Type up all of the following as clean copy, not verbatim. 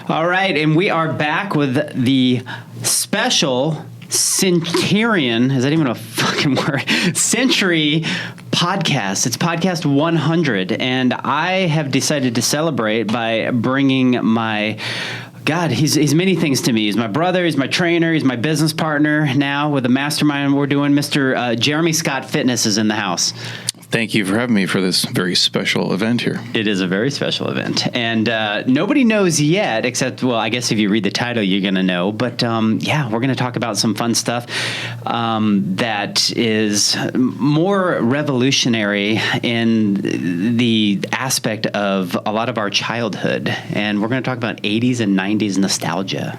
All right, and we are back with the special Centurion, is that even a fucking word? Century podcast. It's podcast 100, and I have decided to celebrate by bringing my... God, he's many things to me. He's my brother, he's my trainer, he's my business partner now with the mastermind we're doing. Mr. Jeremy Scott Fitness is in the house. Thank you for having me for this very special event here. It is a very special event. And nobody knows yet, except, well, I guess if you read the title, you're going to know. But yeah, we're going to talk about some fun stuff that is more revolutionary in the aspect of a lot of our childhood. And we're going to talk about 80s and 90s nostalgia.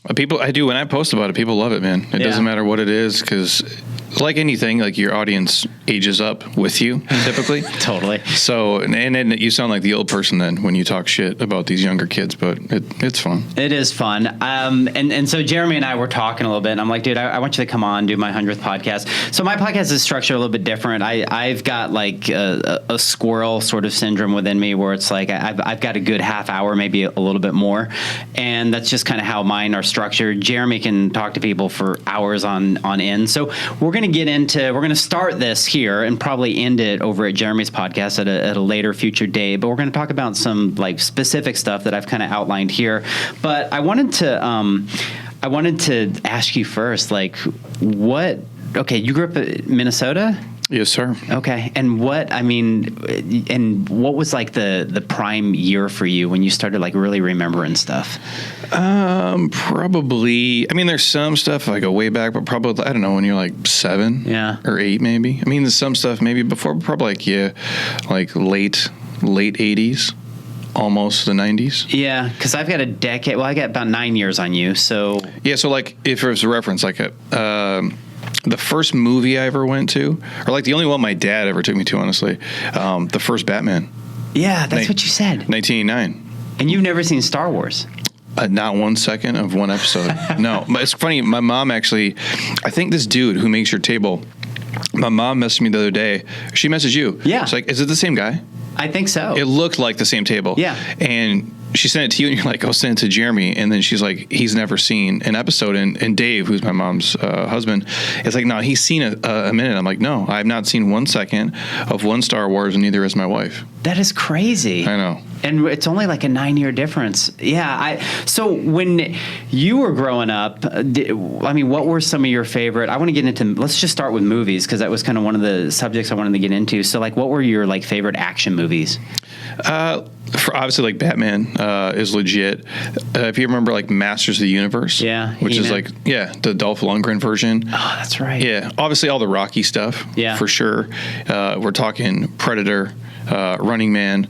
When I post about it, people love it, man. It doesn't matter what it is, because like anything, like your audience ages up with you, typically. Totally. So, and you sound like the old person then when you talk shit about these younger kids, but it's fun. It is fun. And so Jeremy and I were talking a little bit, and I'm like, dude, I want you to come on, do my 100th podcast. So my podcast is structured a little bit different. I've got like a squirrel sort of syndrome within me where it's like I've got a good half hour, maybe a little bit more. And that's just kind of how mine are structured. Jeremy can talk to people for hours on end. So we're going to start this here and probably end it over at Jeremy's podcast at a later future date. But we're going to talk about some like specific stuff that I've kind of outlined here. But I wanted to ask you first, like, you grew up in Minnesota? Yes, sir. Okay. And what was like the prime year for you when you started like really remembering stuff? Probably, there's some stuff I go way back, but probably, I don't know, when you're like 7 or 8, maybe. There's some stuff maybe before, probably like late 80s. Almost the 90s. Yeah, because I've got a decade. Well, I got about 9 years on you, so... Yeah, so like, if it was a reference, like the first movie I ever went to, or like the only one my dad ever took me to, honestly, the first Batman. Yeah, that's what you said. 1989. And you've never seen Star Wars? Not 1 second of one episode. No, but it's funny. My mom actually, I think this dude who makes your table, my mom messaged me the other day. She messaged you. Yeah. It's like, is it the same guy? I think so. It looked like the same table. Yeah. And she sent it to you, and you're like, I'll send it to Jeremy. And then she's like, he's never seen an episode. And Dave, who's my mom's husband, is like, no, he's seen a minute. I'm like, no, I have not seen 1 second of one Star Wars, and neither has my wife. That is crazy. I know. And it's only like a 9-year difference. Yeah. So when you were growing up, what were some of your favorite? I want to get into, let's just start with movies, because that was kind of one of the subjects I wanted to get into. So like, what were your like favorite action movies? For obviously, like Batman is legit. If you remember, like Masters of the Universe, which is like the Dolph Lundgren version. Oh, that's right. Yeah, obviously all the Rocky stuff. Yeah, for sure. We're talking Predator, Running Man,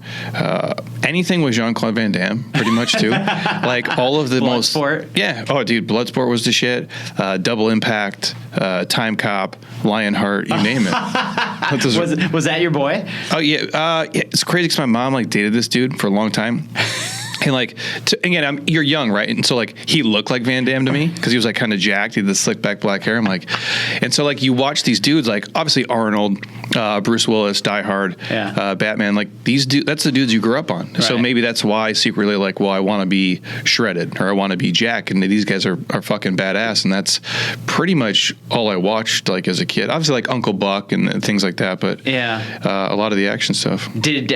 anything with Jean-Claude Van Damme, pretty much too. Like all of the Bloodsport. Yeah. Oh, dude, Bloodsport was the shit. Double Impact, Time Cop, Lionheart, you name it. Was that your boy? Oh yeah. It's crazy because my mom like dated this dude for a long time. And like, again, you're young, right? And so like, he looked like Van Damme to me because he was like kind of jacked. He had this slick back black hair. I'm like, and so like, you watch these dudes, like obviously Arnold, Bruce Willis, Die Hard, Batman, like these dudes, that's the dudes you grew up on. Right. So maybe that's why I secretly like, well, I want to be shredded or I want to be Jack. And these guys are fucking badass. And that's pretty much all I watched like as a kid. Obviously like Uncle Buck and things like that, but a lot of the action stuff. Did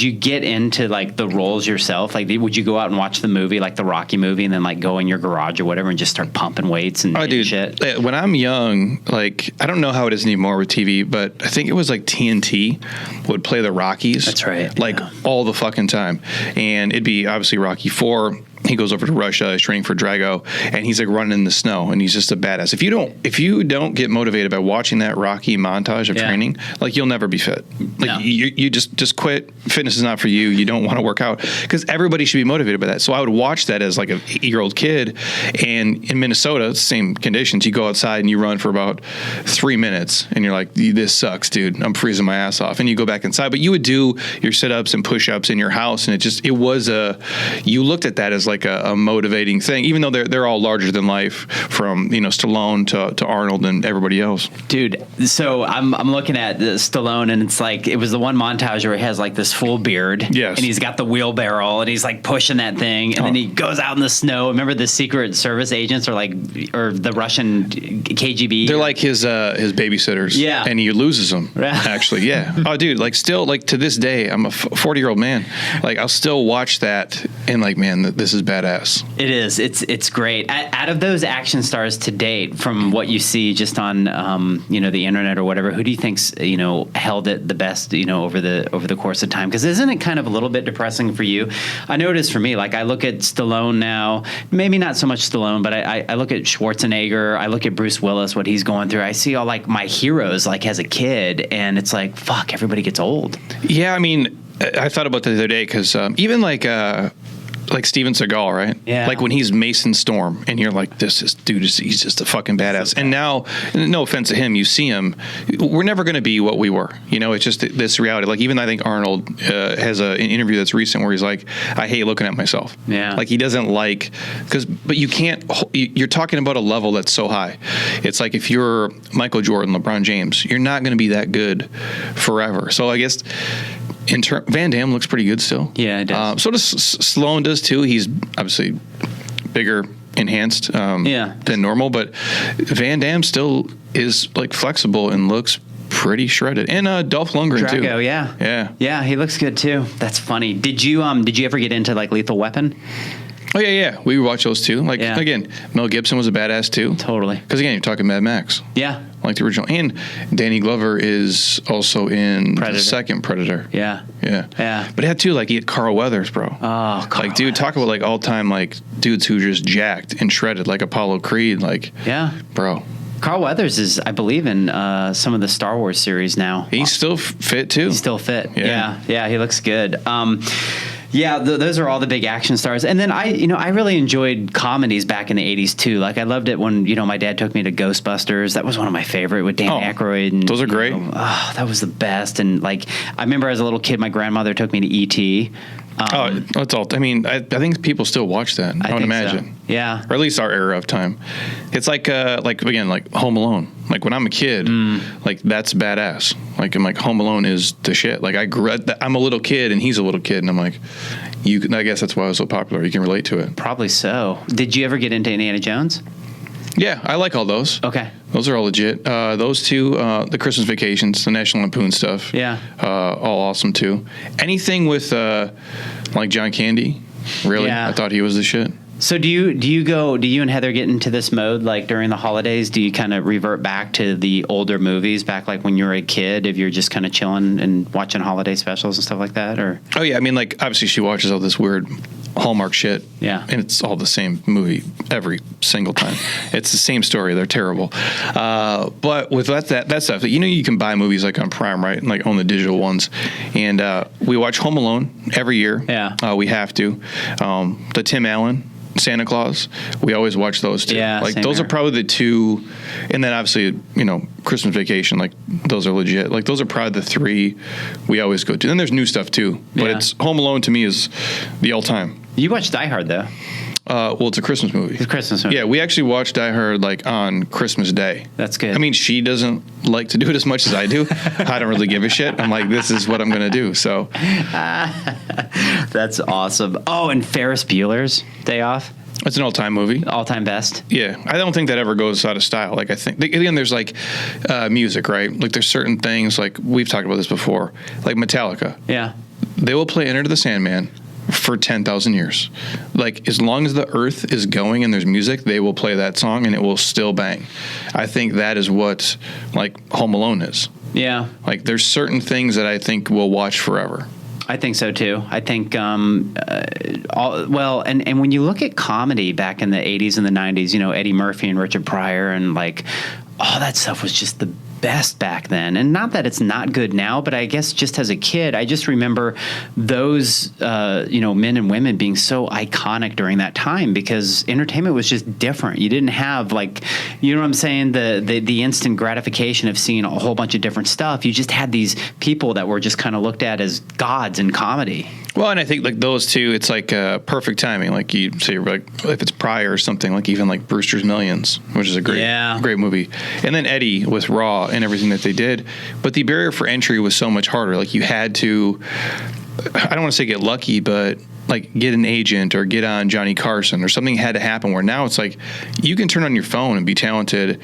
you get into like the roles yourself? Like, would you go out and watch the movie, like the Rocky movie, and then like go in your garage or whatever and just start pumping weights and shit? When I'm young, like I don't know how it is anymore with TV, but I think it was like TNT would play the Rockies. That's right. Like all the fucking time. And it'd be obviously Rocky 4. He goes over to Russia, he's training for Drago, and he's like running in the snow, and he's just a badass. If you don't get motivated by watching that Rocky montage of training, like you'll never be fit. Like you just quit. Fitness is not for you. You don't want to work out, because everybody should be motivated by that. So I would watch that as like an 8-year-old kid, and in Minnesota, same conditions. You go outside and you run for about 3 minutes, and you're like, this sucks, dude. I'm freezing my ass off. And you go back inside, but you would do your sit-ups and push-ups in your house, and you looked at that as like like a motivating thing, even though they're all larger than life, from Stallone to Arnold and everybody else. Dude, so I'm looking at Stallone, and it's like it was the one montage where he has like this full beard, yes, and he's got the wheelbarrow, and he's like pushing that thing, and then he goes out in the snow. Remember the Secret Service agents or the Russian KGB? They're like his babysitters, yeah, and he loses them. Actually, yeah. Oh, dude, like still, like to this day, I'm a 40-year-old man. Like I'll still watch that and like, man, this is badass. It is. It's great. Out of those action stars to date, from what you see just on the internet or whatever, who do you think's held it the best over the course of time? Because isn't it kind of a little bit depressing for you? I know it is for me. Like I look at Stallone now, maybe not so much Stallone, but I look at Schwarzenegger, I look at Bruce Willis, what he's going through. I see all like my heroes like as a kid, and it's like, fuck, everybody gets old. Yeah, I mean, I thought about that the other day because even like Steven Seagal, right? Yeah. Like when he's Mason Storm, and you're like, this dude he's just a fucking badass. And now, no offense to him, you see him, we're never going to be what we were. It's just this reality. Like even I think Arnold has an interview that's recent where he's like, I hate looking at myself. Yeah. Like he doesn't like, but you can't, you're talking about a level that's so high. It's like if you're Michael Jordan, LeBron James, you're not going to be that good forever. So I guess Van Damme looks pretty good still. Yeah, it does. So does Stallone does too. He's obviously bigger, enhanced than normal, but Van Damme still is like flexible and looks pretty shredded. And Dolph Lundgren too. Drago, yeah, he looks good too. That's funny. Did you ever get into like Lethal Weapon? Oh yeah. We watch those too. Like again, Mel Gibson was a badass too. Totally. Because again, you're talking Mad Max. Yeah. Like the original. And Danny Glover is also in the second Predator. Yeah. But it had too, like he had Carl Weathers, bro. Oh, Carl like dude, Weathers. Talk about like all time like dudes who just jacked and shredded, like Apollo Creed, like bro. Carl Weathers is, I believe, in some of the Star Wars series now. He's still fit too. He's still fit. Yeah, he looks good. Those are all the big action stars. And then I really enjoyed comedies back in the 80s too. Like I loved it when, my dad took me to Ghostbusters. That was one of my favorite with Dan Aykroyd. And, those are great. That was the best. And like, I remember as a little kid, my grandmother took me to E.T. That's all. I mean, I think people still watch that. I would imagine. So. Yeah. Or at least our era of time. It's like again, like Home Alone. Like when I'm a kid, like that's badass. Like I'm like Home Alone is the shit. Like I'm a little kid and he's a little kid, and I'm like, I guess that's why it was so popular. You can relate to it. Probably so. Did you ever get into Indiana Jones? Yeah, I like all those. Okay. Those are all legit. Those two, the Christmas Vacations, the National Lampoon stuff. Yeah. All awesome too. Anything with like John Candy, really? Yeah. I thought he was the shit. So do you and Heather get into this mode like during the holidays? Do you kind of revert back to the older movies back like when you were a kid, if you're just kind of chilling and watching holiday specials and stuff like that? Or Oh yeah, I mean like obviously she watches all this weird Hallmark shit. Yeah. And it's all the same movie every single time. It's the same story. They're terrible. But with that stuff, you can buy movies like on Prime, right? And like own the digital ones. And we watch Home Alone every year. Yeah. We have to. The Tim Allen, Santa Claus, we always watch those two. Yeah, like those are probably the two. And then obviously, Christmas Vacation, like those are legit. Like those are probably the three we always go to. Then there's new stuff too. But it's Home Alone to me is the all time. You watch Die Hard though. Well, it's a Christmas movie. It's a Christmas movie. Yeah, we actually watched Die Hard like on Christmas Day. That's good. I mean, she doesn't like to do it as much as I do. I don't really give a shit. I'm like, this is what I'm going to do. So that's awesome. Oh, and Ferris Bueller's Day Off. It's an all-time movie. All-time best. Yeah. I don't think that ever goes out of style. Like, I think, again, there's like music, right? Like, there's certain things, like, we've talked about this before, like Metallica. Yeah. They will play Enter the Sandman for 10,000 years. Like, as long as the earth is going and there's music, they will play that song and it will still bang. I think that is what, like, Home Alone is. Yeah. Like, there's certain things that I think we'll watch forever. I think so too. I think, and when you look at comedy back in the 80s and the 90s, Eddie Murphy and Richard Pryor and like all that stuff was just the best back then. And not that it's not good now, but I guess just as a kid, I just remember those, men and women being so iconic during that time because entertainment was just different. You didn't have like, you know what I'm saying? The instant gratification of seeing a whole bunch of different stuff. You just had these people that were just kind of looked at as gods in comedy. Well, and I think like those two, it's like perfect timing. Like you say, like if it's Pryor or something, like even like Brewster's Millions, which is a great movie. And then Eddie with Raw and everything that they did. But the barrier for entry was so much harder. Like you had to, I don't want to say get lucky, but like get an agent or get on Johnny Carson or something had to happen, where now it's like you can turn on your phone and be talented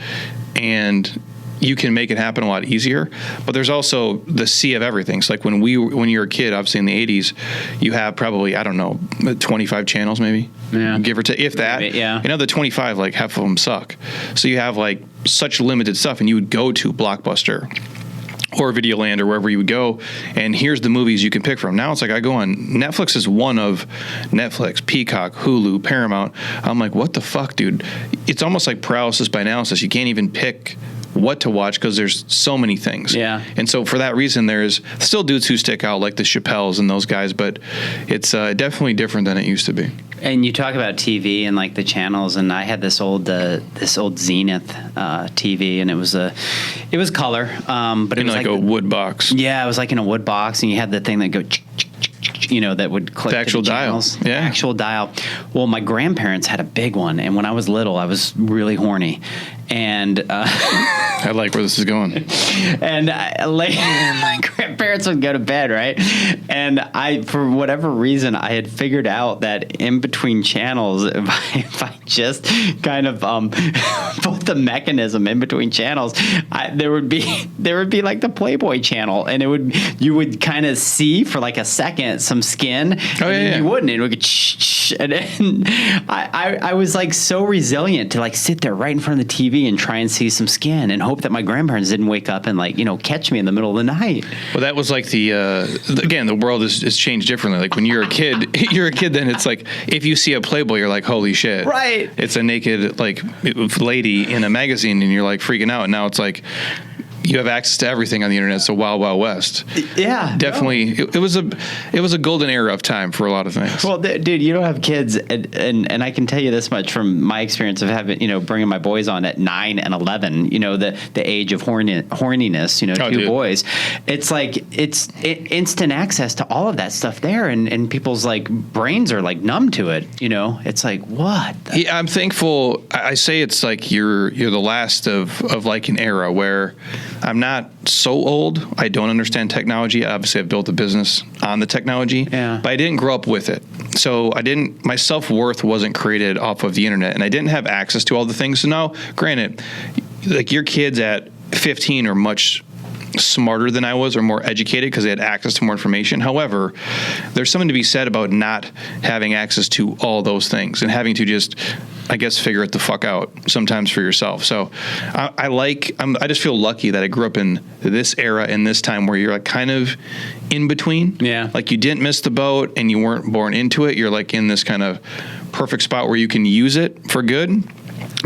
and you can make it happen a lot easier. But there's also the sea of everything. So like when you're a kid, obviously in the 80s, you have probably, I don't know, 25 channels maybe, give or take, if that. Maybe, yeah. You know, the 25, like half of them suck. So you have like such limited stuff, and you would go to Blockbuster or Videoland or wherever you would go, and here's the movies you can pick from. Now it's like I go on, Netflix is one of Netflix, Peacock, Hulu, Paramount. I'm like, what the fuck, dude? It's almost like paralysis by analysis. You can't even pick what to watch because there's so many things. Yeah. And so for that reason, there's still dudes who stick out like the Chappelles and those guys, but it's definitely different than it used to be. And you talk about TV and like the channels, and I had this old Zenith TV, and it was color, but it was like a wood box. Yeah, it was like in a wood box, and you had the thing that go, that would click the actual to the dial. channels. Yeah, actual dial. Well, my grandparents had a big one, and when I was little, I was really horny, and I like where this is going. And my grandparents would go to bed, right? And I, for whatever reason, I had figured out that in between channels, if I just kind of put the mechanism in between channels, there would be like the Playboy channel, and you would kind of see for like a second some skin, you wouldn't. It would go shh, and then I was like so resilient to like sit there right in front of the TV and try and see some skin and hope that my grandparents didn't wake up and like catch me in the middle of the night. Well, that was like the world is changed differently. Like when you're a kid, then it's like if you see a Playboy, you're like, holy shit, right? It's a naked like lady in a magazine, and you're like freaking out. And now it's like you have access to everything on the internet. It's a wild, wild west. Yeah, definitely. No. It was a golden era of time for a lot of things. Well, dude, you don't have kids, and I can tell you this much from my experience of having bringing my boys on at 9 and 11. The age of horniness. Two boys. It's like it's instant access to all of that stuff there, and people's like brains are like numb to it. It's like what? Yeah, I'm thankful. I say it's like you're the last of like an era where I'm not so old. I don't understand technology. Obviously, I've built a business on the technology, but I didn't grow up with it. So my self-worth wasn't created off of the internet, and I didn't have access to all the things. So now, granted, like your kids at 15 are much smarter than I was or more educated because they had access to more information. However, there's something to be said about not having access to all those things and having to just, I guess, figure it the fuck out sometimes for yourself. So I just feel lucky that I grew up in this era and this time where you're like kind of in between. Yeah. Like you didn't miss the boat and you weren't born into it. You're like in this kind of perfect spot where you can use it for good.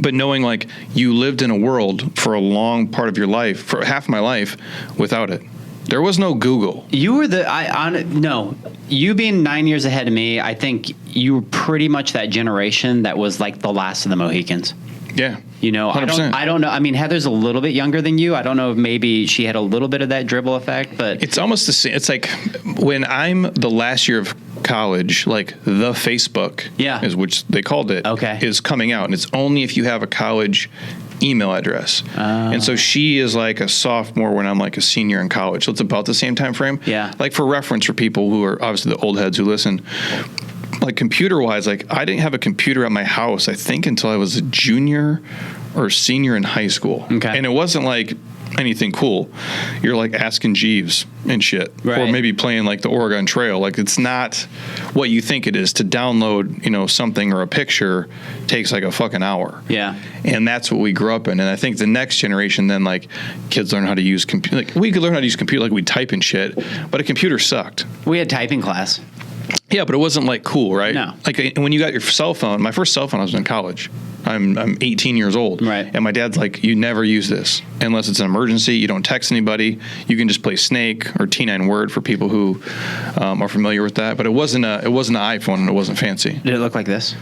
But knowing like you lived in a world for a long part of your life, for half my life, without it. There was no Google. You were you being 9 years ahead of me, I think you were pretty much that generation that was like the last of the Mohicans. Yeah. 100%. I don't know. I mean, Heather's a little bit younger than you. I don't know if maybe she had a little bit of that dribble effect, but it's almost the same. It's like when I'm the last year of college, like the Facebook, is which they called it, is coming out, and it's only if you have a college email address. And so she is like a sophomore when I'm like a senior in college. So it's about the same time frame. Yeah. Like for reference for people who are obviously the old heads who listen, like computer wise, like I didn't have a computer at my house, I think until I was a junior or senior in high school. Okay. And it wasn't like anything cool. You're like asking Jeeves and shit, right. Or maybe playing like the Oregon Trail. Like it's not what you think it is. To download, something or a picture takes like a fucking hour. Yeah. And that's what we grew up in. And I think the next generation then like kids learn how to use computer. Like we could learn how to use computer, like we type and shit, but a computer sucked. We had typing class. Yeah, but it wasn't like cool, right? No. Like when you got your cell phone, my first cell phone I was in college. I'm 18 years old. Right. And my dad's like, you never use this unless it's an emergency. You don't text anybody. You can just play Snake or T9 Word for people who are familiar with that. But it wasn't an iPhone and it wasn't fancy. Did it look like this?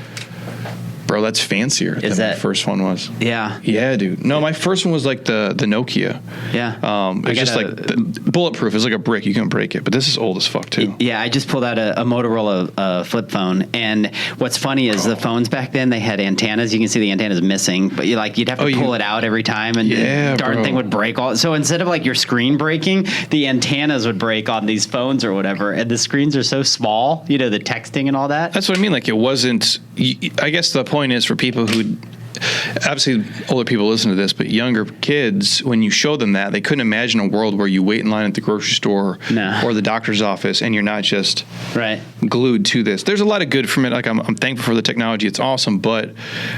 Bro, that's fancier than my first one was. Yeah. Yeah, dude. No, my first one was like the Nokia. Yeah. It's just like bulletproof. It's like a brick. You can't break it. But this is old as fuck too. Yeah, I just pulled out a Motorola flip phone, and what's funny is the phones back then, they had antennas. You can see the antennas missing, but you'd have to pull it out every time, and the darn thing would break all. So instead of like your screen breaking, the antennas would break on these phones or whatever, and the screens are so small, the texting and all that. That's what I mean. Like, it wasn't, I guess the point is for people who, obviously older people listen to this, but younger kids, when you show them that, they couldn't imagine a world where you wait in line at the grocery store or the doctor's office and you're not just glued to this. There's a lot of good from it. Like, I'm thankful for the technology. It's awesome, but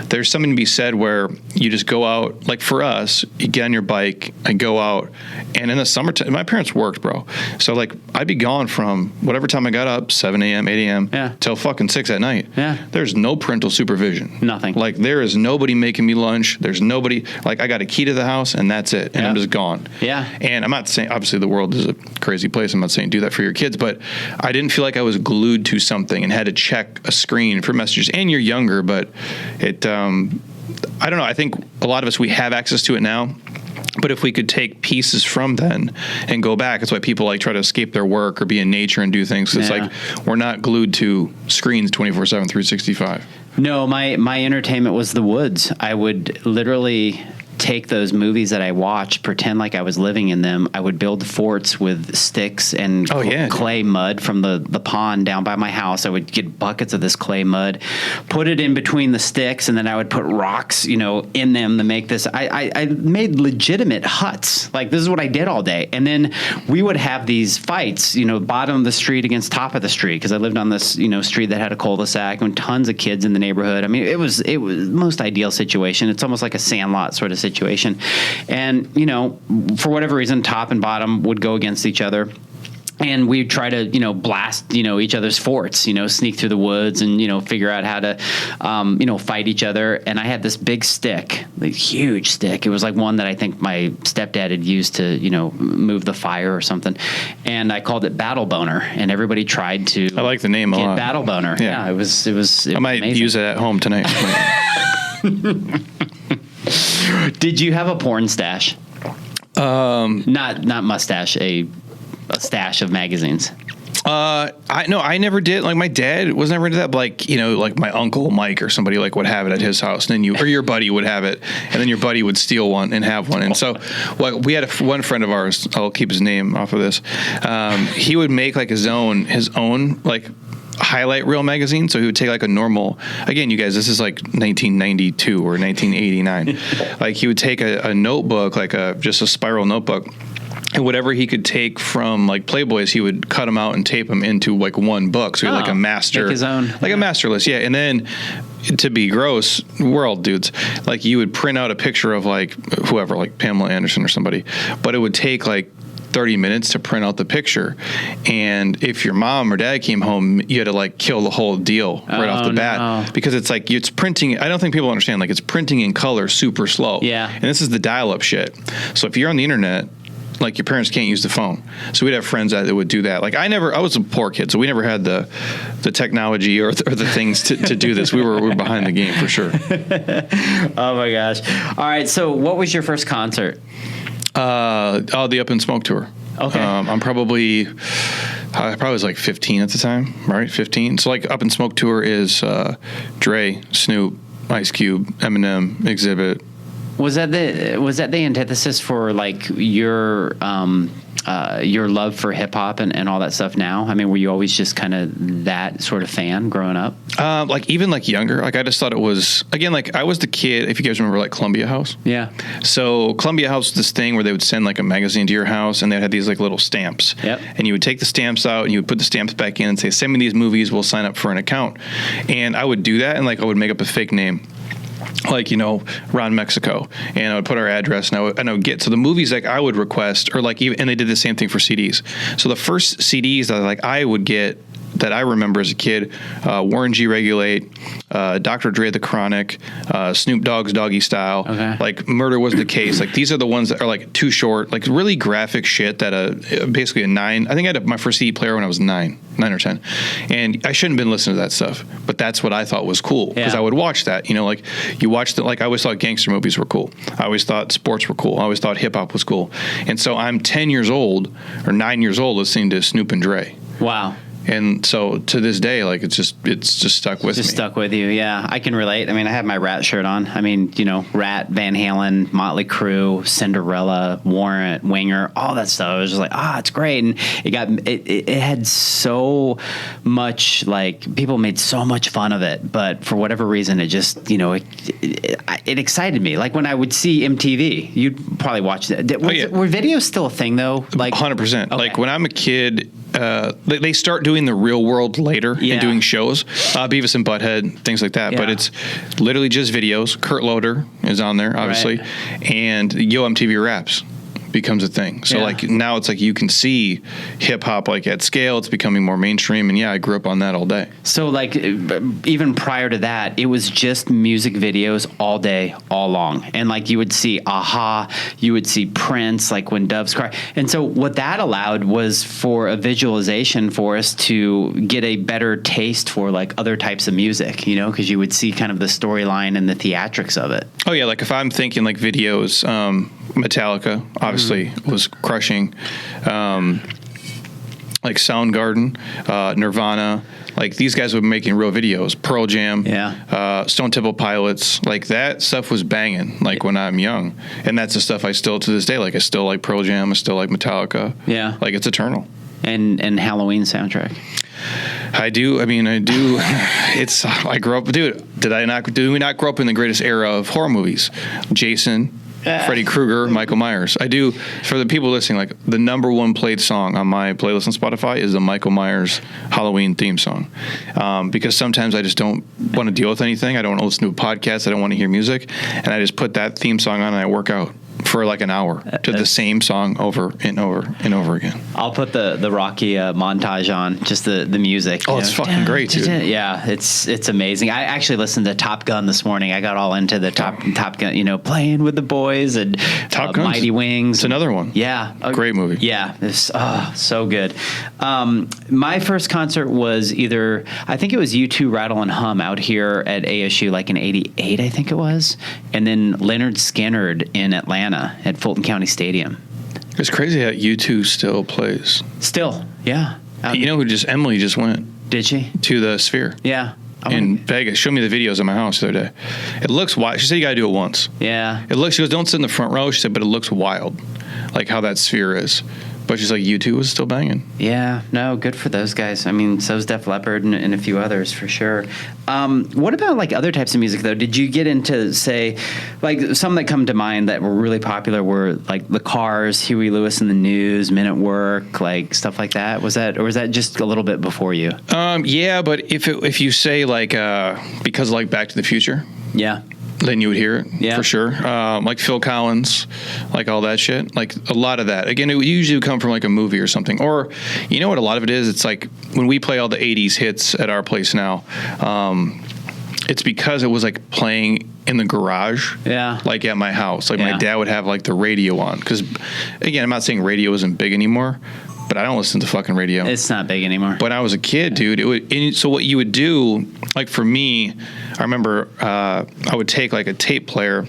there's something to be said where you just go out, like for us, you get on your bike and go out, and in the summertime, my parents worked, bro. So like, I'd be gone from whatever time I got up, 7 a.m., 8 a.m. till fucking 6 at night. Yeah. There's no parental supervision. Nothing. Like, there is nobody making me lunch. There's nobody, like, I got a key to the house and that's it. And I'm just gone. Yeah. And I'm not saying, obviously the world is a crazy place. I'm not saying do that for your kids, but I didn't feel like I was glued to something and had to check a screen for messages. And you're younger, but it, I don't know. I think a lot of us, we have access to it now. But if we could take pieces from then and go back, it's why people like try to escape their work or be in nature and do things. It's like, we're not glued to screens 24/7, 365. No, my entertainment was the woods. I would literally take those movies that I watched, pretend like I was living in them. I would build forts with sticks and clay mud from the pond down by my house. I would get buckets of this clay mud, put it in between the sticks, and then I would put rocks, in them to make this. I made legitimate huts. Like, this is what I did all day. And then we would have these fights, bottom of the street against top of the street, because I lived on this, street that had a cul-de-sac and tons of kids in the neighborhood. I mean, it was the most ideal situation. It's almost like a Sandlot sort of situation. And, for whatever reason, top and bottom would go against each other. And we'd try to, blast, each other's forts, sneak through the woods and, figure out how to, fight each other. And I had this big stick, a huge stick. It was like one that I think my stepdad had used to, move the fire or something. And I called it Battle Boner. And everybody tried to. I like the name a lot. Battle Boner. Yeah, it was I might amazing. Use it at home tonight. Did you have a porn stash? Not mustache, a stash of magazines. I never did. Like, my dad was never into that. But like, like my uncle Mike or somebody like would have it at his house, and then your buddy would have it, and then your buddy would steal one and have one. And so, we had one friend of ours. I'll keep his name off of this. He would make like his own like highlight reel magazine. So he would take like a normal, again, you guys, this is like 1992 or 1989. Like, he would take a notebook, like just a spiral notebook, and whatever he could take from like Playboys, he would cut them out and tape them into like one book. So he had like a master, make his own, like a master list. Yeah. And then, to be gross, we're all dudes. Like, you would print out a picture of like whoever, like Pamela Anderson or somebody, but it would take like 30 minutes to print out the picture. And if your mom or dad came home, you had to like kill the whole deal right off the bat, because it's like, it's printing. I don't think people understand, like, it's printing in color super slow. Yeah. And this is the dial-up shit. So if you're on the internet, like, your parents can't use the phone. So we'd have friends that would do that. Like, I was a poor kid, so we never had the technology or the things to do this. We were behind the game for sure. Oh my gosh. All right. So what was your first concert? The Up in Smoke tour. Okay. I probably was like 15 at the time, right? 15. So like, Up in Smoke tour is Dre, Snoop, Ice Cube, Eminem, Exhibit. Was that the antithesis for like your love for hip hop and all that stuff now? I mean, were you always just kind of that sort of fan growing up? Like, even like younger, like, I just thought it was, again, like, I was the kid, if you guys remember like Columbia House. Yeah. So Columbia House was this thing where they would send like a magazine to your house, and they had these like little stamps. Yep. And you would take the stamps out and you would put the stamps back in and say, send me these movies, we'll sign up for an account. And I would do that, and like, I would make up a fake name, like, Ron Mexico, and I would put our address, and I would get, so the movies like I would request, or like, even, and they did the same thing for CDs. So the first CDs that like I would get that I remember as a kid, Warren G. Regulate, Dr. Dre The Chronic, Snoop Dogg's Doggy Style, like Murder Was the Case. Like these are the ones that are like Too Short, like really graphic shit that basically a 9. I think I had my first CD player when I was 9 or 10, and I shouldn't have been listening to that stuff, but that's what I thought was cool because I would watch that. You know, like you watched it. Like I always thought gangster movies were cool. I always thought sports were cool. I always thought hip hop was cool. And so I'm 10 years old or 9 years old listening to Snoop and Dre. Wow. And so to this day, like it's just stuck with me. Just stuck with you, yeah. I can relate. I mean, I have my Rat shirt on. I mean, you know, Rat, Van Halen, Motley Crue, Cinderella, Warrant, Winger, all that stuff. I was just like, it's great. And it had so much, like, people made so much fun of it. But for whatever reason, it just, you know, it excited me. Like when I would see MTV, you'd probably watch that. Were videos still a thing though? Like 100%. Okay. Like when I'm a kid, they start doing the real world later and doing shows, Beavis and Butthead, things like that. But it's literally just videos. Kurt Loder is on there, obviously, and Yo MTV Raps becomes a thing. So like now it's like you can see hip hop like at scale. It's becoming more mainstream, and I grew up on that all day. So like even prior to that, it was just music videos all day, all long, and like you would see Aha, you would see Prince, like When Doves Cry, and so what that allowed was for a visualization for us to get a better taste for like other types of music, you know, because you would see kind of the storyline and the theatrics of it. Oh yeah, like if I'm thinking like videos, Metallica obviously was crushing, like Soundgarden, Nirvana, like these guys were making real videos. Pearl Jam, Stone Temple Pilots, like that stuff was banging. Like when I'm young, and that's the stuff I still to this day like. I still like Pearl Jam. I still like Metallica. Yeah, like it's eternal. And Halloween soundtrack. I do. I mean, I do. I grew up, dude. Did we not grow up in the greatest era of horror movies? Jason, Freddy Krueger, Michael Myers. I do. For the people listening, like the number one played song on my playlist on Spotify is the Michael Myers Halloween theme song, because sometimes I just don't want to deal with anything. I don't want to listen to a podcast. I don't want to hear music, and I just put that theme song on and I work out for like an hour to the same song over and over and over again. I'll put the Rocky montage on, just the music. Oh, it's fucking great, dude. Yeah, it's amazing. I actually listened to Top Gun this morning. I got all into the Top Gun, you know, Playing with the Boys and Mighty Wings. It's another one. Yeah. Great movie. Yeah. It's so good. My first concert was I think it was U2 Rattle and Hum out here at ASU like in 88, I think it was. And then Leonard Skinner in Atlanta at Fulton County Stadium. It's crazy how U2 still plays. Still, yeah. You know who Emily just went. Did she? To the Sphere. Yeah. In Vegas. Showed me the videos at my house the other day. It looks wild. She said you got to do it once. Yeah. She goes, don't sit in the front row. She said, but it looks wild. Like how that Sphere is. But she's like, U2 was still banging. Yeah, no, good for those guys. I mean, so's Def Leppard and a few others for sure. What about like other types of music though? Did you get into, say, like some that come to mind that were really popular were like The Cars, Huey Lewis and the News, Men at Work, like stuff like that? Was that just a little bit before you? Yeah, but if you say like because like Back to the Future. Yeah. Then you would hear it for sure. Like Phil Collins, like all that shit. Like a lot of that. Again, it would usually come from like a movie or something. Or, you know what a lot of it is? It's like when we play all the 80s hits at our place now, it's because it was like playing in the garage. Yeah. Like at my house. Like my dad would have like the radio on. Because, again, I'm not saying radio isn't big anymore. But I don't listen to fucking radio. It's not big anymore. But when I was a kid, dude, so what you would do, like for me, I remember I would take like a tape player,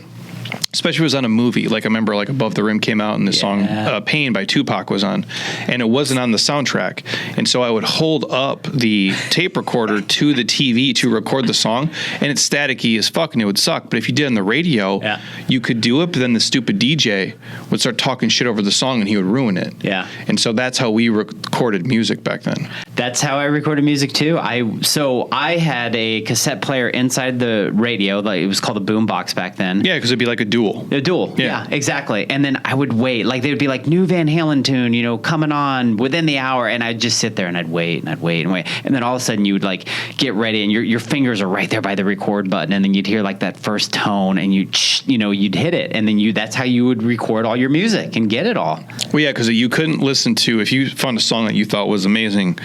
especially if it was on a movie. Like I remember like Above the Rim came out and the song Pain by Tupac was on, and it wasn't on the soundtrack. And so I would hold up the tape recorder to the TV to record the song, and it's staticky as fuck and it would suck. But if you did it on the radio, you could do it, but then the stupid DJ would start talking shit over the song and he would ruin it. Yeah. And so that's how we recorded music back then. That's how I recorded music too. I had a cassette player inside the radio, like it was called a boombox back then. Yeah, because it'd be like a dual. A dual, yeah, exactly. And then I would wait, like they would be like new Van Halen tune, you know, coming on within the hour, and I'd just sit there and I'd wait and I'd wait and wait, and then all of a sudden you would like get ready, and your fingers are right there by the record button, and then you'd hear like that first tone, and you'd hit it, and then that's how you would record all your music and get it all. Well, yeah, because you couldn't listen to, if you found a song that you thought was amazing,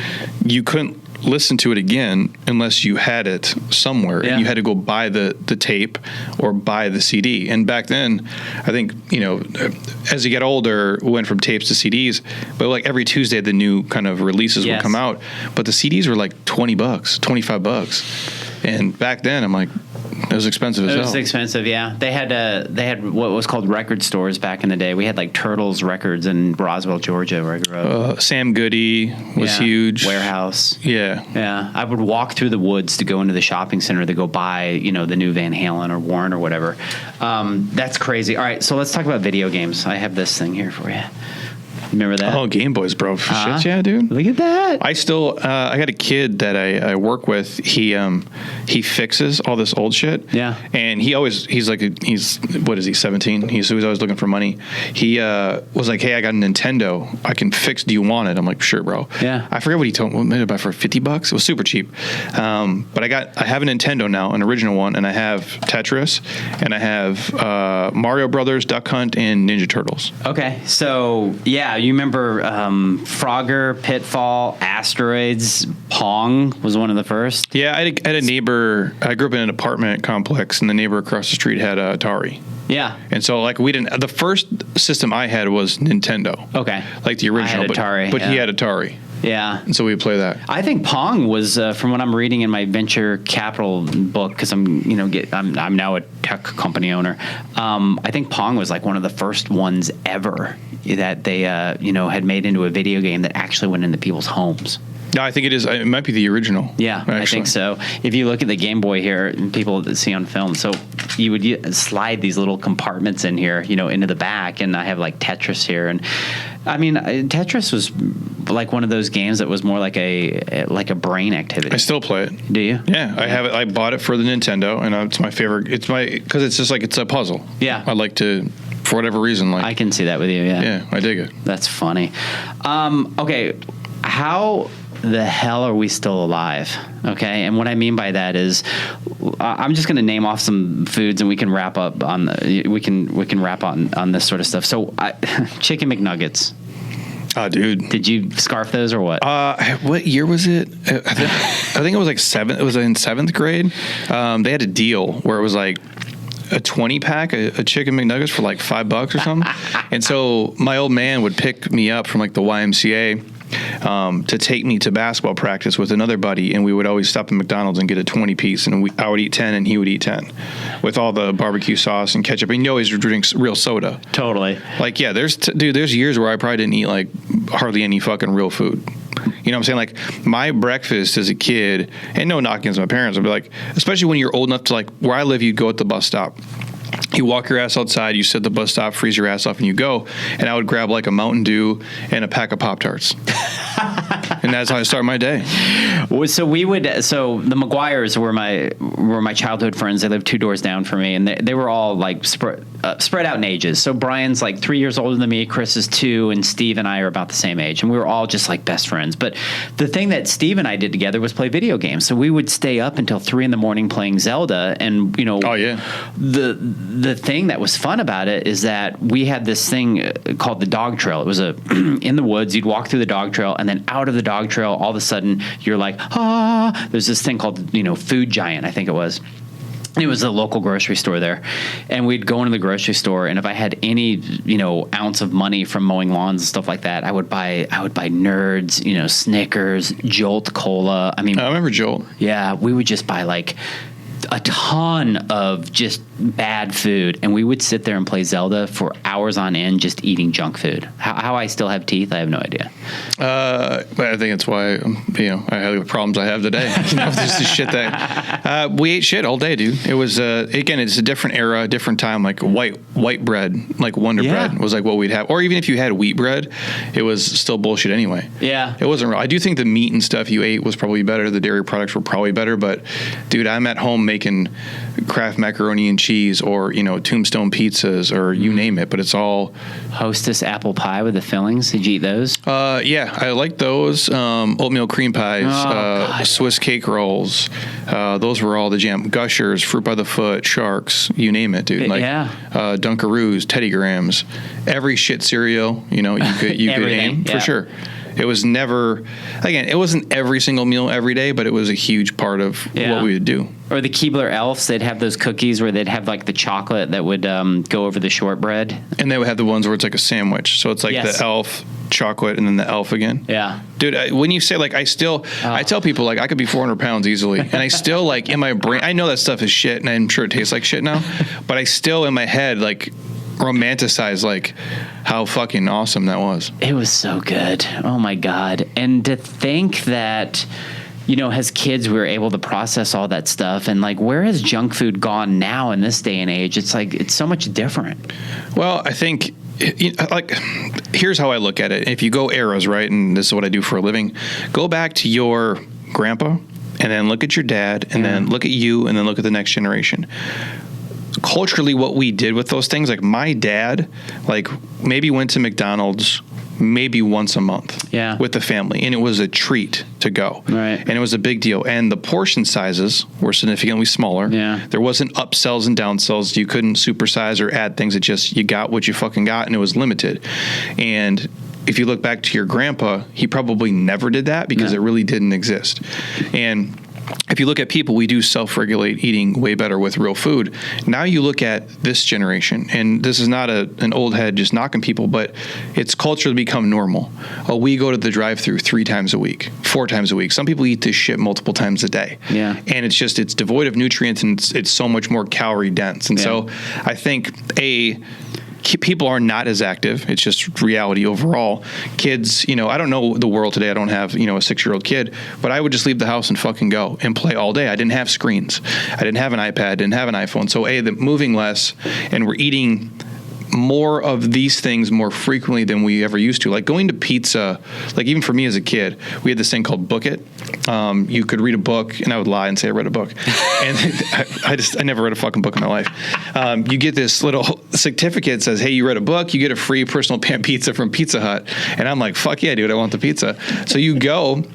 you couldn't listen to it again unless you had it somewhere. Yeah. And you had to go buy the tape or buy the CD. And back then, I think, as you get older, we went from tapes to CDs, but like every Tuesday, the new kind of releases would come out. But the CDs were like $20, $25. And back then, I'm like, it was expensive as hell. It was expensive, yeah. They had what was called record stores back in the day. We had like Turtles Records in Roswell, Georgia, where I grew up. Sam Goody was huge. Warehouse. Yeah. Yeah. I would walk through the woods to go into the shopping center to go buy, the new Van Halen or Warren or whatever. That's crazy. All right, so let's talk about video games. I have this thing here for you. Remember that? Oh, Game Boys, bro. Shit, yeah, dude. Look at that. I still, I got a kid that I work with. He fixes all this old shit. Yeah. And he's what is he, 17? He's always looking for money. He was like, hey, I got a Nintendo. I can fix. Do you want it? I'm like, sure, bro. Yeah. I forget what he told me. Maybe buy for $50. It was super cheap. But I have a Nintendo now, an original one, and I have Tetris, and I have Mario Brothers, Duck Hunt, and Ninja Turtles. Okay. So, yeah. You remember Frogger, Pitfall, Asteroids, Pong was one of the first? Yeah, I had a neighbor. I grew up in an apartment complex, and the neighbor across the street had Atari. Yeah. And so, like, the first system I had was Nintendo. Okay. Like the original. I had Atari. But he had Atari. Yeah. And so we would play that. I think Pong was, from what I'm reading in my venture capital book, because I'm now a tech company owner. I think Pong was like one of the first ones ever that they, had made into a video game that actually went into people's homes. No, I think it is. It might be the original. Yeah, actually. I think so. If you look at the Game Boy here, people that see on film, so you would slide these little compartments in here, into the back, and I have like Tetris here, and I mean, Tetris was like one of those games that was more like a brain activity. I still play it. Do you? Yeah, I have it. I bought it for the Nintendo, and it's my favorite. Because it's just like it's a puzzle. Yeah, I like to. For whatever reason, like I can see that with you. Yeah, yeah, I dig it. That's funny. Okay, how the hell are we still alive? Okay, and what I mean by that is, I'm just going to name off some foods, and we can wrap up on we can wrap on this sort of stuff. So, chicken McNuggets. Oh, dude, did you scarf those or what? What year was it? I think it was like It was in 7th grade. They had a deal where it was like a 20-pack of chicken McNuggets for like $5 or something. And so my old man would pick me up from like the YMCA to take me to basketball practice with another buddy, and we would always stop at McDonald's and get a 20-piece, and I would eat 10 and he would eat 10 with all the barbecue sauce and ketchup. And he always drinks real soda. Totally. Like, yeah, there's years where I probably didn't eat like hardly any fucking real food. You know what I'm saying? Like, my breakfast as a kid, and no knock against my parents, I'd be like, especially when you're old enough to, like, where I live, you go at the bus stop. You walk your ass outside, you sit at the bus stop, freeze your ass off, and you go. And I would grab like a Mountain Dew and a pack of Pop-Tarts. And that's how I start my day. So the McGuires were my childhood friends. They lived 2 doors down from me, and they were all like spread out in ages. So Brian's like 3 years older than me, Chris is 2, and Steve and I are about the same age, and we were all just like best friends. But the thing that Steve and I did together was play video games. So we would stay up until 3 a.m. playing Zelda, and oh yeah, the thing that was fun about it is that we had this thing called the dog trail. It was in the woods. You'd walk through the dog trail, and then out of the dog trail, all of a sudden you're like, there's this thing called, Food Giant, I think it was. It was a local grocery store there, and we'd go into the grocery store, and if I had any, ounce of money from mowing lawns and stuff like that, I would buy Nerds, Snickers, Jolt Cola. I mean, I remember Jolt. Yeah, we would just buy like a ton of just bad food, and we would sit there and play Zelda for hours on end just eating junk food. How I still have teeth, I have no idea. But I think it's why I have the problems I have today. This is shit that we ate shit all day, dude. It was again, it's a different era, different time. Like white bread, like Wonder Bread was like what we'd have, or even if you had wheat bread, it was still bullshit anyway. Yeah, it wasn't real. I do think the meat and stuff you ate was probably better. The dairy products were probably better, but dude, I'm at home making Kraft macaroni and cheese, or Tombstone pizzas, or you name it, but it's all Hostess apple pie with the fillings. Did you eat those? Yeah, I like those. Oatmeal cream pies, Swiss cake rolls. Those were all the jam. Gushers, fruit by the foot, Sharks, you name it, dude. Like, Dunkaroos, Teddy Grahams, every shit cereal you could name for sure. It was never, again, it wasn't every single meal every day, but it was a huge part of what we would do. Or the Keebler Elves, they'd have those cookies where they'd have like the chocolate that would go over the shortbread. And they would have the ones where it's like a sandwich. So it's like the Elf chocolate and then the Elf again. Yeah. Dude, when you say like, I tell people like I could be 400 pounds easily. And I still like in my brain, I know that stuff is shit and I'm sure it tastes like shit now, but I still in my head like romanticize like how fucking awesome that was. It was so good. Oh my God. And to think that, you know, as kids, we were able to process all that stuff. And like, where has junk food gone now in this day and age? It's like, it's so much different. Well, I think like, here's how I look at it. If you go eras, right, and this is what I do for a living, go back to your grandpa and then look at your dad and then look at you and then look at the next generation. Culturally, what we did with those things, like my dad, like maybe went to McDonald's maybe once a month with the family, and it was a treat to go. Right. And it was a big deal. And the portion sizes were significantly smaller. Yeah. There wasn't upsells and downsells. You couldn't supersize or add things. It just, you got what you fucking got, and it was limited. And if you look back to your grandpa, he probably never did that because it really didn't exist. And if you look at people, we do self-regulate eating way better with real food. Now you look at this generation, and this is not an old head just knocking people, but it's culturally become normal. Oh, we go to the drive-thru 3 times a week, 4 times a week. Some people eat this shit multiple times a day. Yeah. And it's devoid of nutrients, and it's so much more calorie dense. And so I think people are not as active. It's just reality overall. Kids, you know, I don't know the world today. I don't have, you know, a 6-year-old kid, but I would just leave the house and fucking go and play all day. I didn't have screens. I didn't have an iPad, didn't have an iPhone. So the moving less, and we're eating more of these things more frequently than we ever used to. Like going to pizza, like even for me as a kid, we had this thing called Book It. You could read a book, and I would lie and say I read a book. And I never read a fucking book in my life. You get this little certificate that says, hey, you read a book, you get a free personal pan pizza from Pizza Hut. And I'm like, fuck yeah, dude, I want the pizza. So you go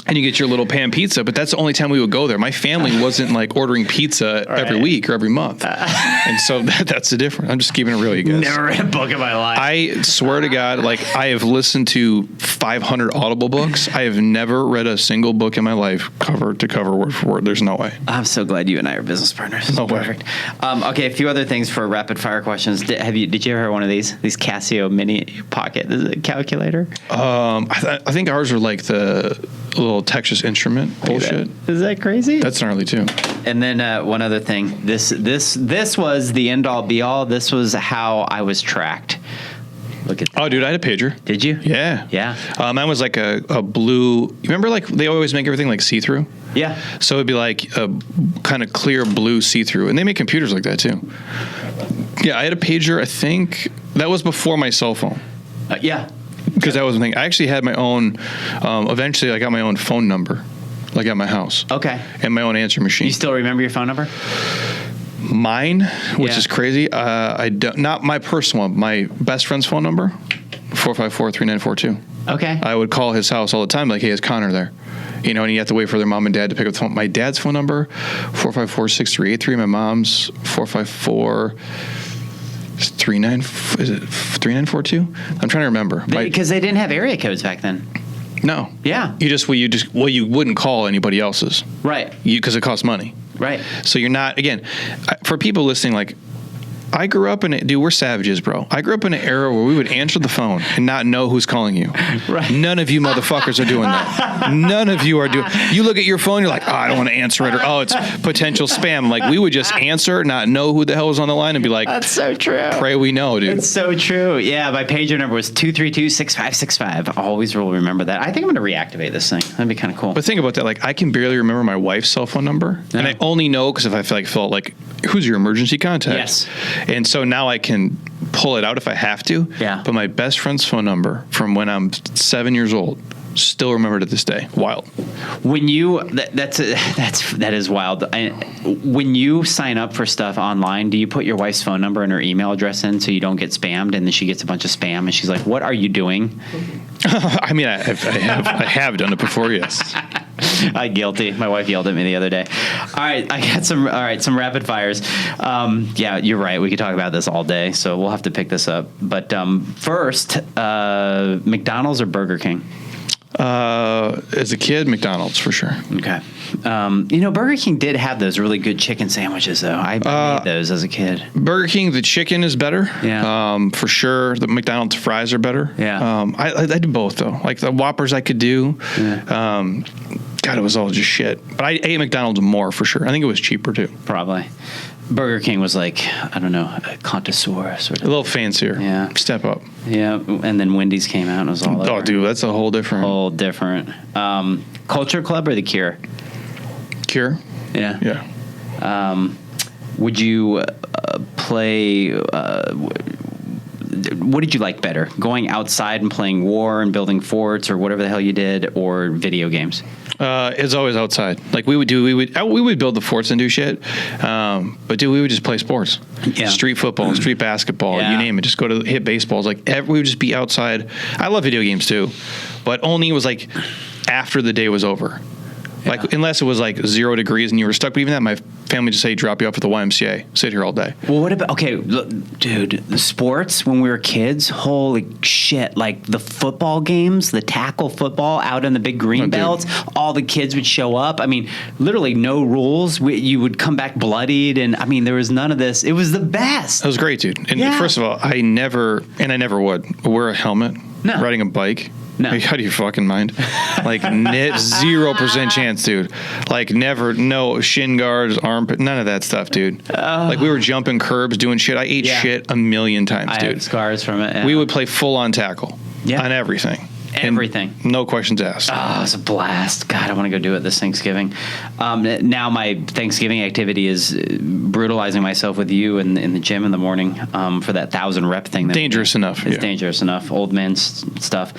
and you get your little pan pizza, but that's the only time we would go there. My family wasn't like ordering pizza every week or every month. And so that's the difference. I'm just keeping it real, you guys. Never read a book in my life. I swear to God, like I have listened to 500 Audible books. I have never read a single book in my life cover to cover, word for word. There's no way. I'm so glad you and I are business partners. No way. Perfect. Okay, a few other things for rapid fire questions. Did you ever hear one of these Casio mini pocket? Is it a calculator? I think ours are like the little Texas Instrument bullshit. Is that crazy? That's gnarly too. And then one other thing. This was the end all be all. This was how I was tracked. Look at that. Oh, dude, I had a pager. Did you? Yeah. Yeah. Mine was like a blue. You remember like they always make everything like see-through? Yeah. So it'd be like a kind of clear blue see-through. And they make computers like that too. Yeah, I had a pager. I think that was before my cell phone. Yeah. Because that was the thing. I actually had my own, eventually I got my own phone number, like at my house. Okay. And my own answer machine. You still remember your phone number? Mine, which is crazy. I don't, not my personal one, my best friend's phone number, 454-3942. Okay. I would call his house all the time, like, hey, is Connor there? You know, and you have to wait for their mom and dad to pick up the phone. My dad's phone number, 454-6383. My mom's 454... Is it 3942? I'm trying to remember. Because they didn't have area codes back then. No. Yeah. You wouldn't call anybody else's. Right. Because it costs money. Right. So you're not, again, for people listening, like, I grew up we're savages, bro. I grew up in an era where we would answer the phone and not know who's calling you. Right. None of you motherfuckers are doing that. None of you are doing. You look at your phone, you're like, oh, I don't want to answer it, or oh, it's potential spam. Like we would just answer, not know who the hell was on the line, and be like, that's so true. Pray we know, dude. It's so true. Yeah, my pager number was 232-6565. I always will remember that. I think I'm going to reactivate this thing. That'd be kind of cool. But think about that. Like I can barely remember my wife's cell phone number, and I only know because if I felt like, who's your emergency contact? Yes. And so now I can pull it out if I have to. Yeah. But my best friend's phone number from when I'm 7 years old, still remembered to this day. Wild. When you that is wild. When you sign up for stuff online, do you put your wife's phone number and her email address in so you don't get spammed, and then she gets a bunch of spam and she's like, "What are you doing?" I mean, I have done it before. Yes. Guilty. My wife yelled at me the other day. All right, I got some rapid fires. Yeah, you're right. We could talk about this all day, so we'll have to pick this up. But first, McDonald's or Burger King? As a kid, McDonald's for sure. Okay. Burger King did have those really good chicken sandwiches, though. I made those as a kid. Burger King, the chicken is better. Yeah. For sure. The McDonald's fries are better. Yeah. I did both, though. Like the Whoppers I could do. Yeah. God, it was all just shit. But I ate McDonald's more for sure. I think it was cheaper, too. Probably. Burger King was like, I don't know, a connoisseur sort of. A little fancier. Yeah. Step up. Yeah. And then Wendy's came out and it was all over. Oh, dude, that's a whole different. Culture Club or The Cure? Cure? Yeah. Yeah. Would you play... what did you like better? Going outside and playing war and building forts or whatever the hell you did, or video games? It's always outside. Like we would build the forts and do shit. But dude, we would just play sports. Yeah. Street football, street basketball, Yeah. you name it. Just go to hit baseballs. Like we would just be outside. I love video games too, but only it was like after the day was over. Yeah. Like unless it was like 0 degrees and you were stuck. But even that, my family just say drop you off at the YMCA. Sit here all day. Well, what about, okay, look, dude, the sports when we were kids, holy shit, like the football games, the tackle football out in the big green belts, all the kids would show up. I mean, literally no rules. You would come back bloodied, and I mean, there was none of this. It was the best. That was great, dude. And Yeah. first of all, I never would wear a helmet riding a bike. No. Like, how do you fucking mind? Like 0% chance, dude. Like never, no shin guards, armpit, none of that stuff, dude. Like we were jumping curbs, doing shit. I ate shit a million times, I dude. had scars from it. Yeah. We would play full on tackle on everything. Everything. And no questions asked. Oh, it was a blast. God, I want to go do it this Thanksgiving. Now my Thanksgiving activity is brutalizing myself with you in the gym in the morning for that 1,000 rep thing. Dangerous enough. It's dangerous enough. Old man stuff.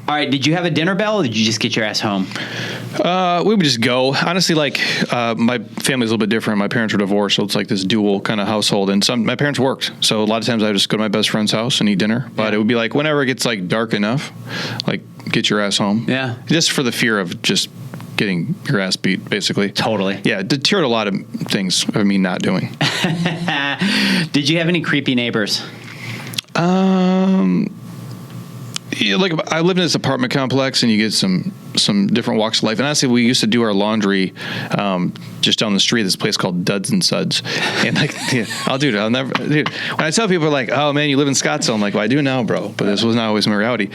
All right. Did you have a dinner bell or did you just get your ass home? We would just go. Honestly, like my family's a little bit different. My parents were divorced, so it's like this dual kind of household. And my parents worked, so a lot of times I would just go to my best friend's house and eat dinner. But it would be like whenever it gets like dark enough, like get your ass home. Yeah. Just for the fear of just getting your ass beat, basically. Totally. Yeah, deterred a lot of things of me not doing. Did you have any creepy neighbors? Yeah, like I lived in this apartment complex, and you get some different walks of life. And honestly, we used to do our laundry just down the street. This place called Duds and Suds, and like, I'll never. Dude, when I tell people like, "Oh man, you live in Scottsdale," I'm like, "Well, I do now, bro." But this was not always my reality.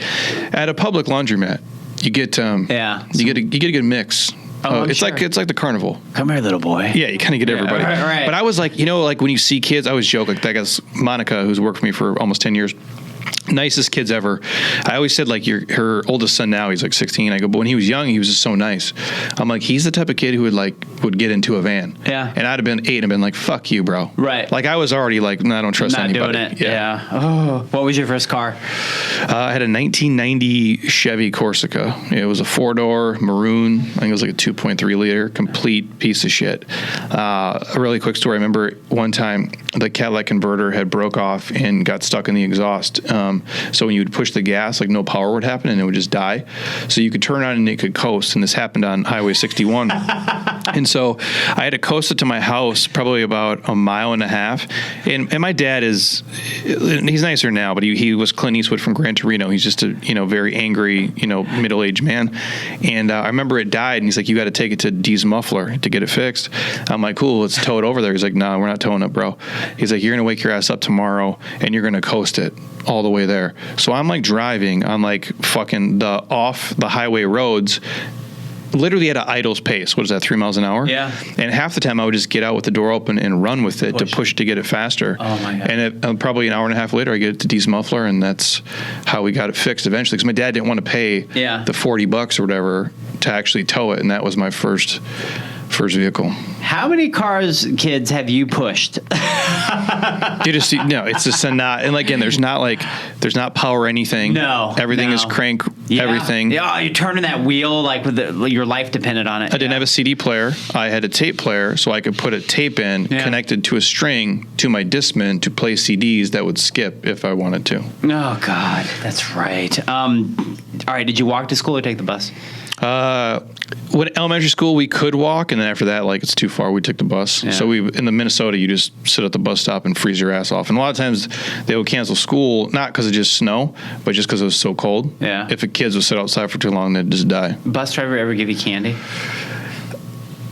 At a public laundromat, you get you get a good mix. Oh, it's like the carnival. Come here, little boy. Yeah, you kind of get everybody. Right. But I was like, like when you see kids, I always joke like that guy's Monica, who's worked for me for almost 10 years. Nicest kids ever. I always said like her oldest son now, he's like 16. I go, but when he was young, he was just so nice. I'm like, he's the type of kid who would get into a van. Yeah. And I'd have been 8 and been like, fuck you, bro. Right. Like I was already like, no, I don't trust Not anybody. doing it. Yeah. Oh, what was your first car? I had a 1990 Chevy Corsica. It was a 4-door maroon. I think it was like a 2.3 liter, complete piece of shit. A really quick story. I remember one time the catalytic converter had broke off and got stuck in the exhaust. So when you would push the gas, like no power would happen and it would just die. So you could turn on and it could coast. And this happened on Highway 61. And so I had to coast it to my house, probably about a mile and a half. And my dad he's nicer now, but he was Clint Eastwood from Gran Torino. He's just a, very angry, middle-aged man. And I remember it died and he's like, you got to take it to Dee's Muffler to get it fixed. I'm like, cool, let's tow it over there. He's like, no, we're not towing it, bro. He's like, you're going to wake your ass up tomorrow and you're going to coast it all the way there. So I'm like driving on like fucking off the highway roads, literally at an idle's pace. What is that, 3 miles an hour? Yeah. And half the time I would just get out with the door open and run with it to push to get it faster. Oh my God. And probably an hour and a half later I get it to Dee's Muffler, and that's how we got it fixed eventually, because my dad didn't want to pay the $40 or whatever to actually tow it, and that was my first vehicle. How many kids have you pushed? It's just not, and again, there's not power or anything. No, everything is crank. Everything. Yeah, you're turning that wheel like with your life depended on it. I didn't have a CD player. I had a tape player, so I could put a tape in connected to a string to my Discman to play CDs that would skip if I wanted to. Oh God, that's right. All right, did you walk to school or take the bus? When elementary school, we could walk, and then after that, like, it's too far. We took the bus. Yeah. So in the Minnesota, you just sit at the bus stop and freeze your ass off. And a lot of times they would cancel school, not because of just snow, but just because it was so cold. Yeah. If the kids would sit outside for too long, they'd just die. Bus driver ever give you candy?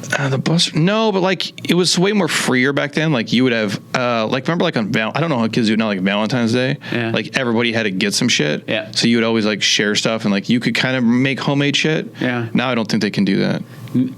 The bus, no, but like it was way more freer back then. Like you would have, like remember like on I don't know how kids do it now, like Valentine's Day. Yeah. Like everybody had to get some shit. Yeah. So you would always like share stuff, and like you could kind of make homemade shit. Yeah. Now I don't think they can do that.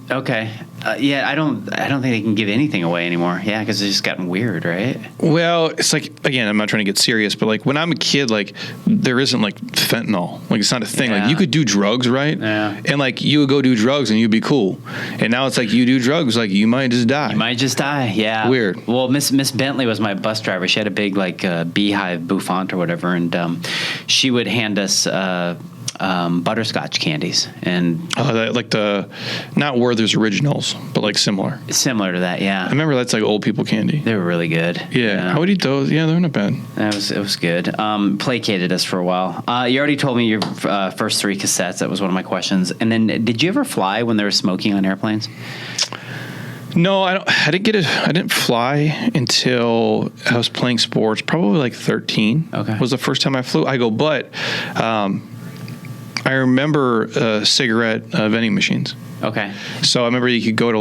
Okay. Yeah, I don't think they can give anything away anymore. Yeah, because it's just gotten weird, right? Well, it's like, again, I'm not trying to get serious, but like when I'm a kid, like there isn't like fentanyl. Like it's not a thing. Yeah. Like you could do drugs, right? Yeah. And like you would go do drugs and you'd be cool. And now it's like you do drugs, like you might just die. You might just die. Yeah. Weird. Well, Miss Bentley was my bus driver. She had a big like beehive bouffant or whatever, and she would hand us butterscotch candies, and like the not Werther's Originals, but like similar to that. Yeah, I remember that's like old people candy. they were really good. Yeah, I would eat those. Yeah, they're not bad. It was good. Placated us for a while. You already told me your first 3 cassettes. That was one of my questions. And then, did you ever fly when there was smoking on airplanes? No, I didn't fly until I was playing sports. Probably like 13. Okay, was the first time I flew. But I remember cigarette vending machines. Okay. So I remember you could go to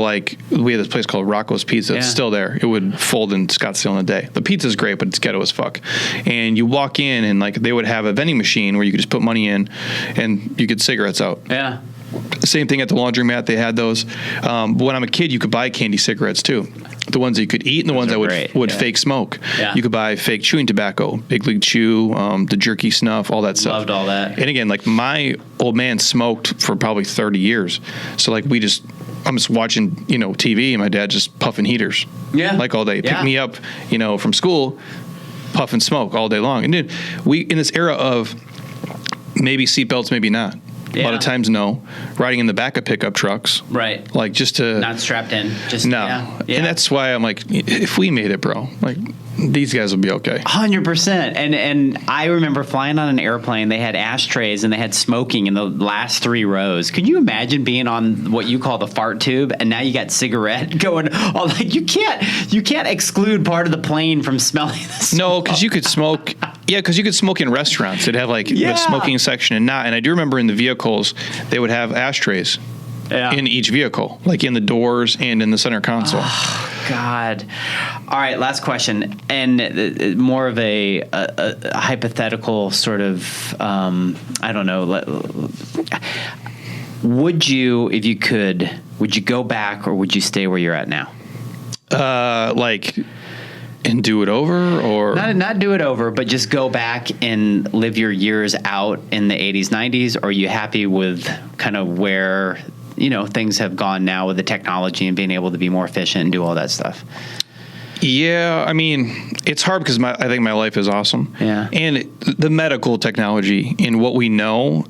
we had this place called Rocco's Pizza. It's still there. It would fold in Scottsdale in a day. The pizza's great, but it's ghetto as fuck. And you walk in and like they would have a vending machine where you could just put money in and you get cigarettes out. Yeah. Same thing at the laundromat. They had those. But when I'm a kid, you could buy candy cigarettes too. The ones that you could eat and the ones that would fake smoke. Yeah. You could buy fake chewing tobacco, Big League Chew, the jerky snuff, all that stuff. Loved all that. And again, like my old man smoked for probably 30 years. So like I'm just watching, TV and my dad just puffing heaters. Yeah. Like all day. Pick me up, from school, puff and smoke all day long. And then in this era of maybe seatbelts, maybe not. Yeah. A lot of times, no. Riding in the back of pickup trucks. Right. Like just to. Not strapped in. Just No. Yeah. And that's why I'm like, if we made it, bro, like these guys will be okay. 100%. And I remember flying on an airplane. They had ashtrays and they had smoking in the last 3 rows. Could you imagine being on what you call the fart tube and now you got cigarette going? Oh, like you can't exclude part of the plane from smelling the smoke. No, because you could smoke. Yeah, because you could smoke in restaurants. They'd have the smoking section and not. And I do remember in the vehicles, they would have ashtrays in each vehicle, like in the doors and in the center console. Oh, God. All right, last question. And more of a hypothetical sort of, I don't know. Would you, if you could, would you go back or would you stay where you're at now? And do it over, or not do it over, but just go back and live your years out in the 80s, 90s. Or are you happy with kind of where things have gone now with the technology and being able to be more efficient and do all that stuff? Yeah, I mean, it's hard because I think my life is awesome. Yeah, and the medical technology and what we know,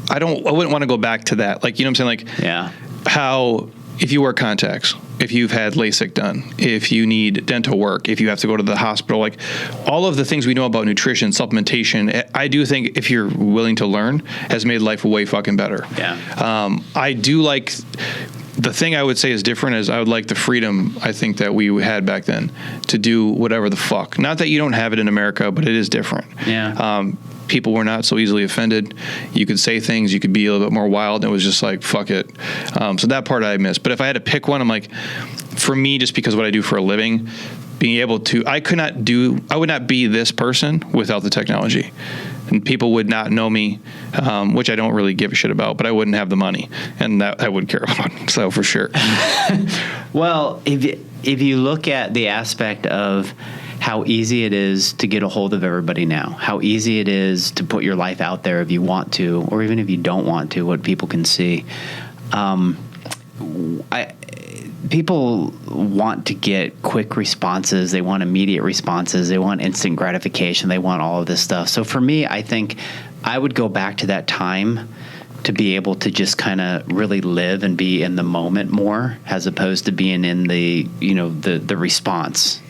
I wouldn't want to go back to that. Like, you know what I'm saying? Like, yeah, how if you wear contacts, if you've had LASIK done, if you need dental work, if you have to go to the hospital, like all of the things we know about nutrition, supplementation, I do think if you're willing to learn, has made life way fucking better. Yeah. I do like the thing I would say is different is I would like the freedom I think that we had back then to do whatever the fuck. Not that you don't have it in America, but it is different. Yeah. People were not so easily offended. You could say things, you could be a little bit more wild, and it was just like, fuck it. So that part I miss. But if I had to pick one, I'm like, for me, just because of what I do for a living, being able to, I would not be this person without the technology. And people would not know me, which I don't really give a shit about, but I wouldn't have the money, and that I wouldn't care about. So for sure. Well, if you look at the aspect of how easy it is to get a hold of everybody now, how easy it is to put your life out there if you want to, or even if you don't want to, what people can see. People want to get quick responses. They want immediate responses. They want instant gratification. They want all of this stuff. So for me, I think I would go back to that time to be able to just kind of really live and be in the moment more, as opposed to being in the response.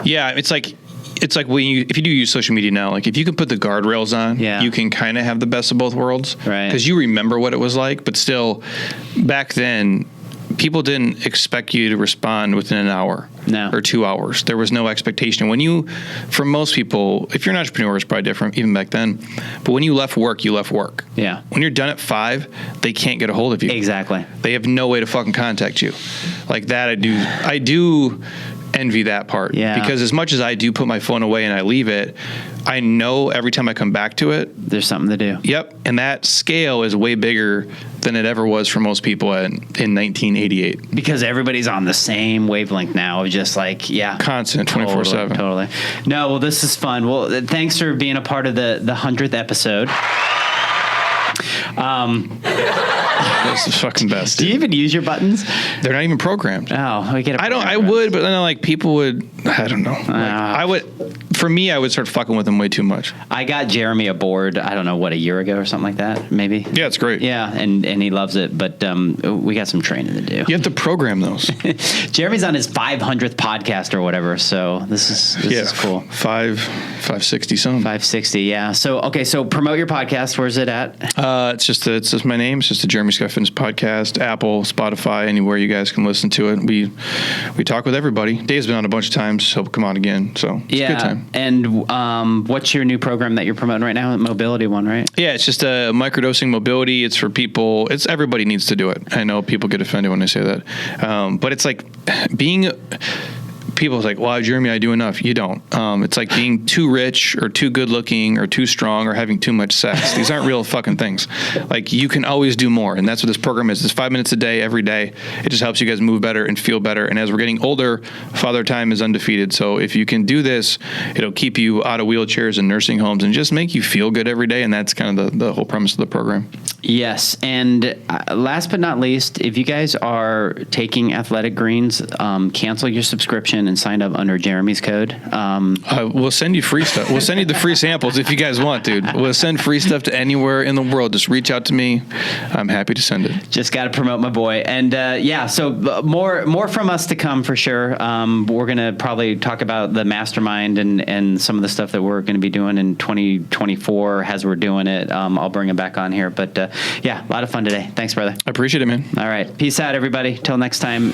Yeah, it's like it's like if you do use social media now, like if you can put the guardrails on, you can kind of have the best of both worlds. Right. Because you remember what it was like, but still, back then, people didn't expect you to respond within an hour or 2 hours. There was no expectation. For most people, if you're an entrepreneur, it's probably different even back then. But when you left work, you left work. Yeah. When you're done at 5, they can't get a hold of you. Exactly. They have no way to fucking contact you. Like that, I do envy that part. Yeah. Because as much as I do put my phone away and I leave it, I know every time I come back to it, there's something to do. Yep. And that scale is way bigger than it ever was for most people in 1988. Because everybody's on the same wavelength now of just like, constant 24/7. Totally. No, well, this is fun. Well, thanks for being a part of the 100th episode. That's the fucking best. Do you even use your buttons? They're not even programmed. Oh, we get. I would, but then like people would. I don't know. Like, I would. For me, I would start fucking with them way too much. I got Jeremy aboard. I don't know a year ago or something like that. Maybe. Yeah, it's great. Yeah, and he loves it. But we got some training to do. You have to program those. Jeremy's on his 500th podcast or whatever. So this is cool. 560 something. 560. Yeah. So okay. So promote your podcast. Where's it at? It's just my name. It's just the Jeremy Scott Fitness Podcast. Apple, Spotify, anywhere you guys can listen to it. We talk with everybody. Dave's been on a bunch of times. He'll come on again. So it's a good time. And what's your new program that you're promoting right now? The mobility one, right? Yeah, it's just a microdosing mobility. It's for people. It's everybody needs to do it. I know people get offended when I say that, but it's like people's like, wow, Jeremy, I do enough. You don't. It's like being too rich or too good looking or too strong or having too much sex. These aren't real fucking things. Like you can always do more. And that's what this program is. It's 5 minutes a day, every day. It just helps you guys move better and feel better. And as we're getting older, Father Time is undefeated. So if you can do this, it'll keep you out of wheelchairs and nursing homes and just make you feel good every day. And that's kind of the whole premise of the program. Yes. And last but not least, if you guys are taking Athletic Greens, cancel your subscription and sign up under Jeremy's code. We'll send you free stuff. We'll send you the free samples if you guys want, dude. We'll send free stuff to anywhere in the world. Just reach out to me. I'm happy to send it. Just got to promote my boy. And so more from us to come for sure. We're going to probably talk about the mastermind and some of the stuff that we're going to be doing in 2024 as we're doing it. I'll bring him back on here. But a lot of fun today. Thanks, brother. I appreciate it, man. All right. Peace out, everybody. Till next time.